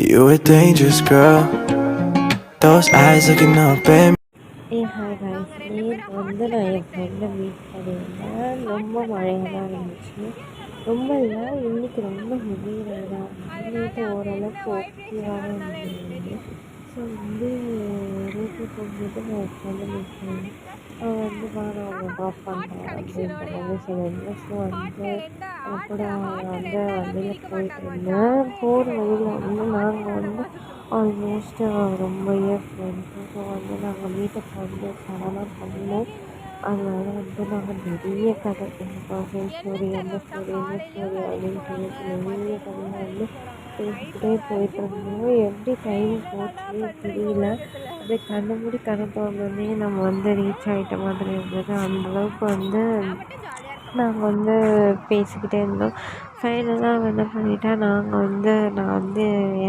You a dangerous girl, those eyes looking up at me. Hi guys, நேற்று வந்து நான் என் ஃப்ரெண்டை மீட் பண்ணியிருந்தேன். ரொம்ப மழையாக தான் இருந்துச்சு. ரொம்ப இல்லை, இன்றைக்கி ரொம்ப ஹெவி ரெயினாக இருந்துச்சு. நேற்று ஓரளவுக்கு ஓகேவாக இருந்தது. ஸோ வந்து நேற்று போகும்போது நான் என் ஃப்ரெண்டை மீட் பண்ணேன். அவன் வந்து நான் அவனை ட்ராப் பண்ணுறேன் அப்படின்ற மாதிரி சொல்லியிருந்தேன். ஸோ வந்து கூட வந்து வண்டியில் போயிட்டு இருந்தேன். போகிற வழியில் வந்து நாங்கள் வந்து ஆல்மோஸ்ட் ரொம்ப இயர் ஃப்ரெண்ட்ஸு. ஸோ வந்து நாங்கள் மீட்டப் வந்து சடனாக பண்ணோம். அதனால வந்து நாங்கள் நிறைய கதை இந்த பர்சன் ஸ்டோரி, அந்த ஸ்டோரி, இந்த ஸ்டோரி அப்படின்னு சொல்லிட்டு நிறைய கதையை வந்து பேசிக்கிட்டே போயிட்டுருந்தோம். எப்படி டைம் போச்சுன்னே தெரியல. அப்படியே கண்ணை மூடி கண்ணை திறந்தோடனே நம்ம வந்து ரீச் ஆகிட்ட மாதிரி இருந்தது. அந்தளவுக்கு வந்து நாங்கள் வந்து பேசிக்கிட்டே இருந்தோம். ஃபைனலாக என்ன பண்ணிட்டேன், நான் வந்து